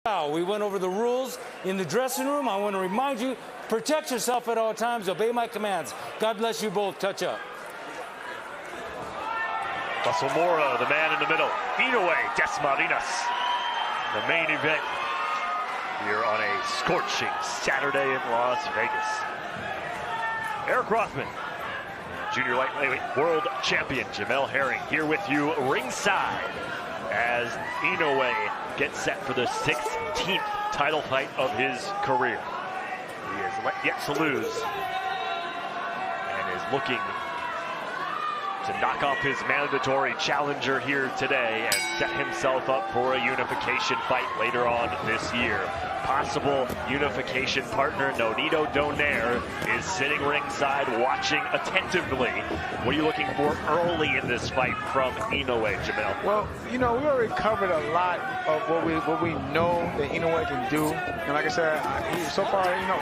We went over the rules in the dressing room. I want to remind you, protect yourself at all times. Obey my commands. God bless you both. Touch up. Russell Mora, the man in the middle. Inoue, Desmarinas. The main event here on a scorching Saturday in Las Vegas. Eric Rothman, junior lightweight world champion Jamel Herring here with you ringside as Inoue gets set for the 16th title fight of his career. He is yet to lose and is looking to knock off his mandatory challenger here today and set himself up for a unification fight later on this year. Possible unification partner Nonito Donaire is sitting ringside watching attentively. What are you looking for early in this fight from Inoue, Jamel? Well, you know, we already covered a lot of what we know that Inoue can do. And like I said, so far, you know,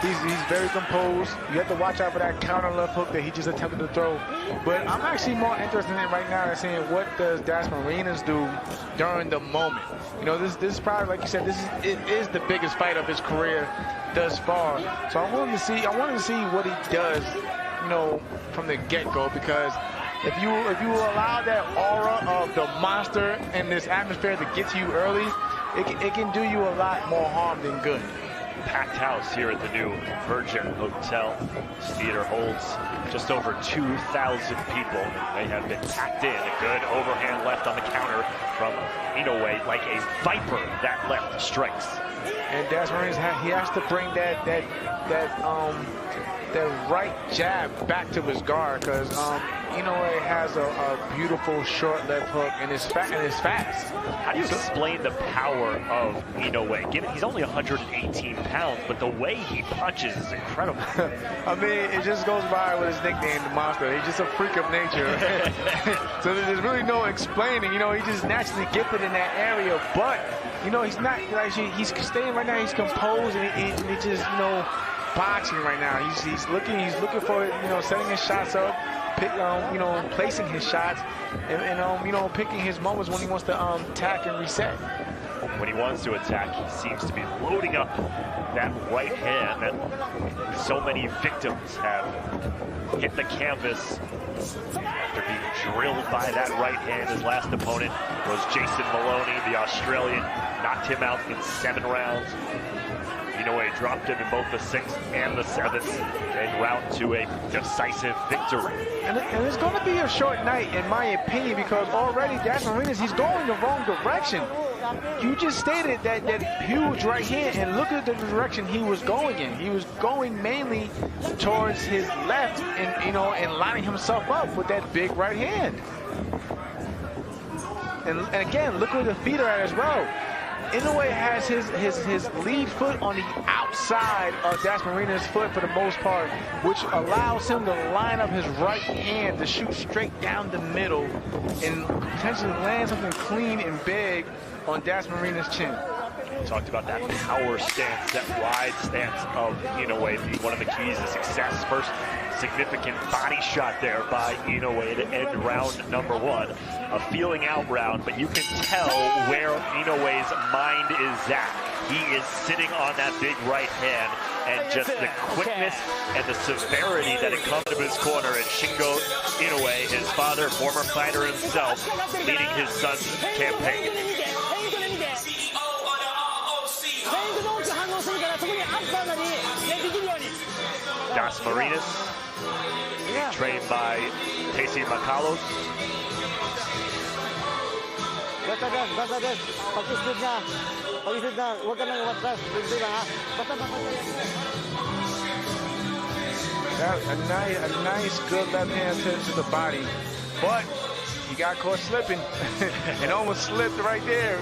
he's very composed. You have to watch out for that counter left hook that he just attempted to throw. But I'm actually more interested in it right now in seeing what does Desmarinas do during the moment. You know, this is probably, like you said, it is the biggest fight of his career thus far. So I wanted to see what he does, you know, from the get-go, because if you allow that aura of the monster in this atmosphere to get to you early, it can do you a lot more harm than good. Packed house here at the new Virgin Hotel. This theater holds just over 2,000 people. They have been packed in. A good overhand left on the counter from Inoue, like a viper. That left strikes. And Desmarinas, he has to bring that right jab back to his guard, because Inoue has a beautiful short left hook and is fast. How do you explain the power of Inoue? Given he's only 118 pounds, but the way he punches is incredible. I mean, it just goes by with his nickname, the Monster. He's just a freak of nature. So there's really no explaining. You know, he's just naturally gifted in that area, but you know, he's not like he's staying right now. He's composed and he just, you know, boxing right now. He's looking for, you know, setting his shots up, you know, placing his shots, and you know, picking his moments when he wants to attack and reset. When he wants to attack, he seems to be loading up that right hand that so many victims have hit the canvas after being drilled by that right hand. His last opponent was Jason Maloney, the Australian, knocked him out in 7 rounds. Inoue dropped him in both the 6th and the 7th, en route to a decisive victory. And it's going to be a short night, in my opinion, because already Desmarinas, he's going the wrong direction. You just stated that huge right hand, and look at the direction he was going in. He was going mainly towards his left, and you know, and lining himself up with that big right hand. And again, look where the feet are at as well. Inoue has his lead foot on the outside of Desmarinas' foot for the most part, which allows him to line up his right hand to shoot straight down the middle and potentially land something clean and big on Desmarinas' chin. We talked about that power stance, that wide stance of Inoue being one of the keys to success. First significant body shot there by Inoue to end round number 1. A feeling out round, but you can tell where Inoue's mind is at. He is sitting on that big right hand, and just the quickness and the severity that it comes to his corner. And Shingo Inoue, his father, former fighter himself, leading his son's campaign. Desmarinas, trained by Casey Macalos. A nice good left hand to the body, but he got caught slipping and almost slipped right there.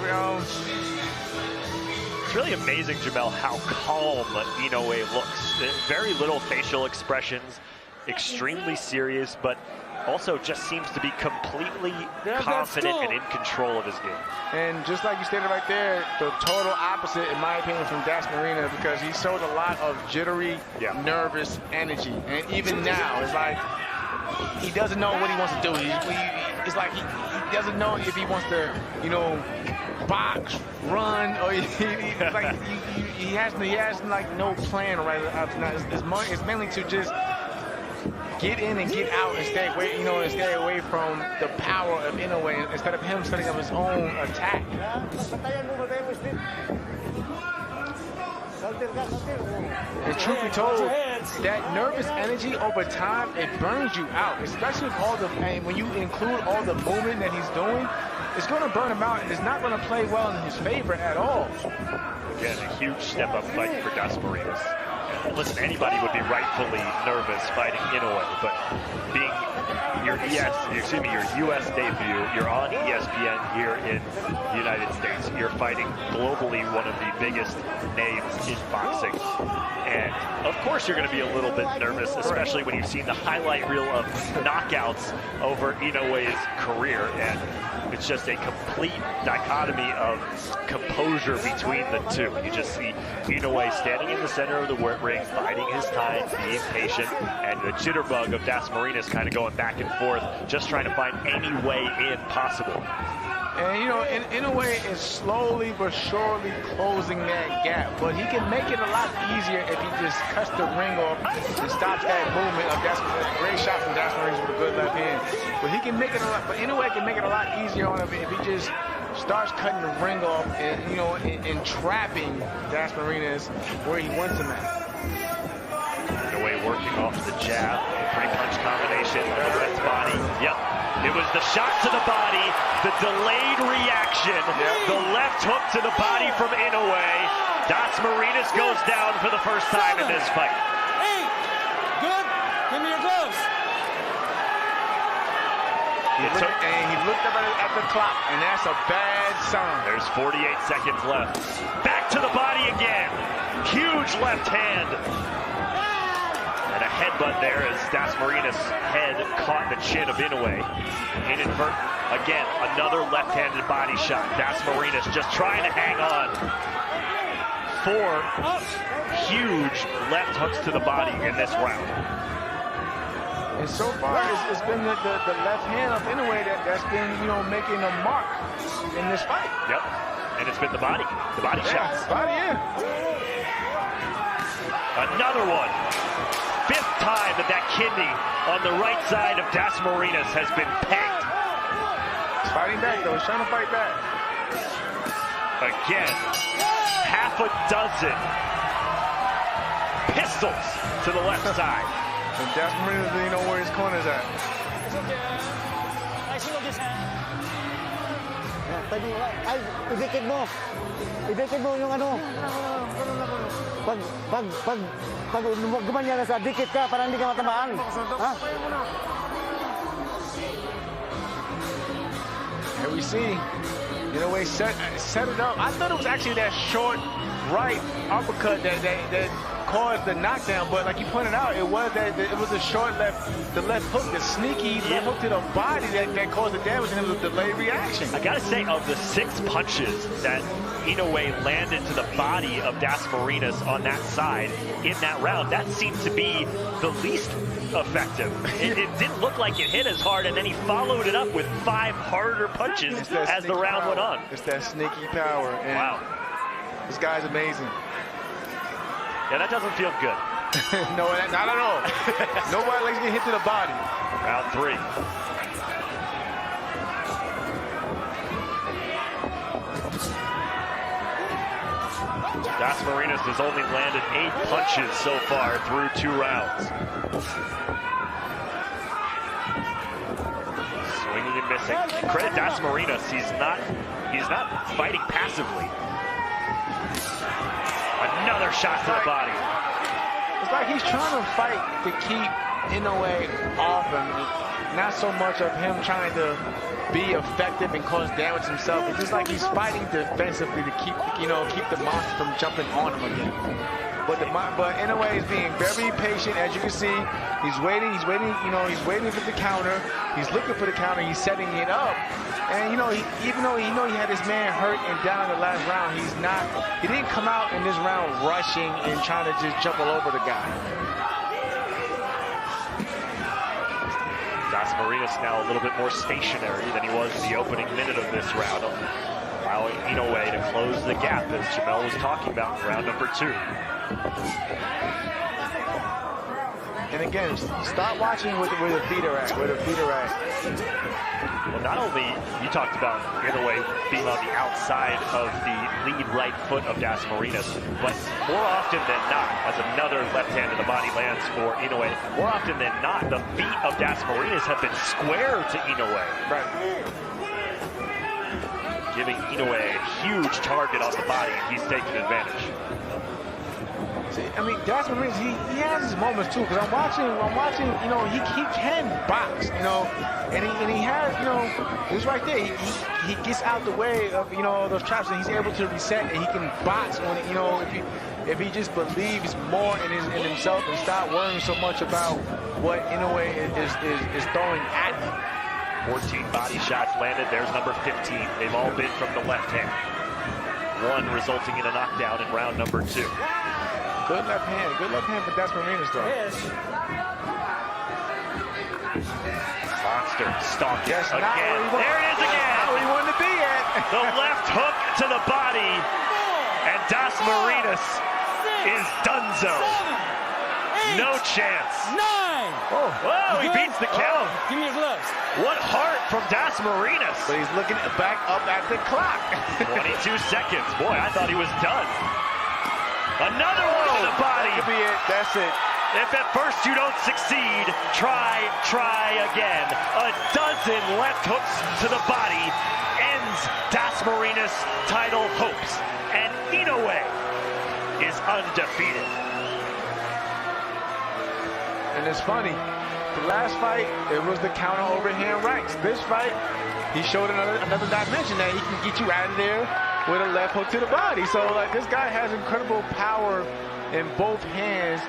It's really amazing, Jamel, how calm Inoue looks. Very little facial expressions, extremely serious, but also just seems to be completely confident and in control of his game. And just like you stated right there, the total opposite, in my opinion, from Desmarinas, because he showed a lot of jittery, nervous energy. And even now, it's like he doesn't know what he wants to do. It's like he doesn't know if he wants to, you know, box, run, or he has like no plan right it's mainly to just get in and get out and stay away, and stay away from the power of Inoue instead of him setting up his own attack. And truth be told, that nervous energy over time, it burns you out, especially with when you include all the movement that he's doing. It's going to burn him out, and it's not going to play well in his favor at all. Again, a huge step-up fight for Das Marinas. Listen, anybody would be rightfully nervous fighting Inoue, but being your U.S. debut, you're on ESPN here in the United States. You're fighting globally one of the biggest names in boxing. And of course you're going to be a little bit nervous, especially when you've seen the highlight reel of knockouts over Inoue's career. And it's just a complete dichotomy of composure between the two. You just see Inoue standing in the center of the ring, biding his time, being patient, and the jitterbug of Das Marinas kind of going back and forth, just trying to find any way in possible. And Inoue is slowly but surely closing that gap, but he can make it a lot easier if he just cuts the ring off and stops that movement of great shot from Das Marinas with a good left hand. But he can make it Inoue can make it a lot easier on him if he just starts cutting the ring off and trapping Das Marinas where he wants him at. Inoue working off the jab, three-punch combination on the left body. Yep. It was the shot to the body, the delayed reaction, the left hook to the body from Inoue. Das Marinas goes down for the first time in this fight. 8. Good. Give me your gloves. He looked up at the clock, and that's a bad sign. There's 48 seconds left. Back to the body again. Huge left hand. And a headbutt there as Das Marinas' head caught the chin of Inoue. Inadvertent. Again, another left-handed body shot. Das Marinas just trying to hang on. 4 huge left hooks to the body in this round. And so far, it's been the left hand of Inoue that's been, making a mark in this fight. Yep. And it's been the body shots. Body, yeah. Another one. 5th time that kidney on the right side of Das Marinas has been pegged. He's fighting back, though. He's trying to fight back. Again, half a dozen pistols to the left side. And Das Marinas doesn't know where his corner's at. Idikit mo yung ano. Pag gumanyan na sa dikit ka para hindi ka matamaan. Ha? Here we see, set it up. I thought it was actually that short right uppercut that caused the knockdown, but like you pointed out, it was a short left hook, the sneaky left hook to the body that caused the damage, and it was a delayed reaction. I gotta say, of the 6 punches that Inoue landed to the body of Das Marinas on that side in that round, that seemed to be the least effective. It didn't look like it hit as hard, and then he followed it up with 5 harder punches as the round went on. It's that sneaky power. And wow. This guy's amazing. Yeah, that doesn't feel good. No, not at all. Nobody likes to get hit to the body. Round 3. Das Marinas has only landed 8 punches so far through 2 rounds. Swinging and missing. Credit Das Marinas, he's not fighting passively. Another shot to the body. It's like he's trying to fight to keep Inoue off him. Not so much of him trying to be effective and cause damage himself. It's just like he's fighting defensively to keep the monster from jumping on him again. But Inoue is being very patient, as you can see. He's waiting, he's waiting for the counter. He's looking for the counter, he's setting it up. And even though he had his man hurt and down in the last round, he didn't come out in this round rushing and trying to just jump all over the guy. Das Marinas now a little bit more stationary than he was in the opening minute of this round. allowing Inoue to close the gap, as Jamel was talking about in round number 2. And again, start watching where the feet are at, Well, not only you talked about Inoue being on the outside of the lead right foot of Dasmariñas, but more often than not, as another left hand in the body lands for Inoue, more often than not, the feet of Dasmariñas have been square to Inoue. Right. Giving Inoue a huge target on the body, and he's taking advantage. See, I mean, Dasmariñas, he has his moments too, because I'm watching, you know, he can box, you know, and he has, you know, he's right there. He gets out the way of, you know, those traps, and he's able to reset, and he can box when, you know, if he just believes more in himself and stop worrying so much about what Inoue is throwing at him. 14 body shots landed. There's number 15. They've all been from the left hand. One resulting in a knockdown in round number 2. Good left hand for Dasmariñas, though. Monster stalking again. There it is again. Not where he wanted to be at. The left hook to the body, and Dasmariñas is donezo. No chance. 9. Whoa, he beats the count. Give me your gloves. What heart from Dasmariñas. But he's looking back up at the clock. 22 seconds. Boy, I thought he was done. Another one to the body. That could be it. That's it. If at first you don't succeed, try again. A dozen left hooks to the body ends Dasmariñas' title hopes. And Inoue is undefeated. And it's funny, the last fight, it was the counter overhand rights. This fight, he showed another dimension that he can get you out of there with a left hook to the body. So, like, this guy has incredible power in both hands.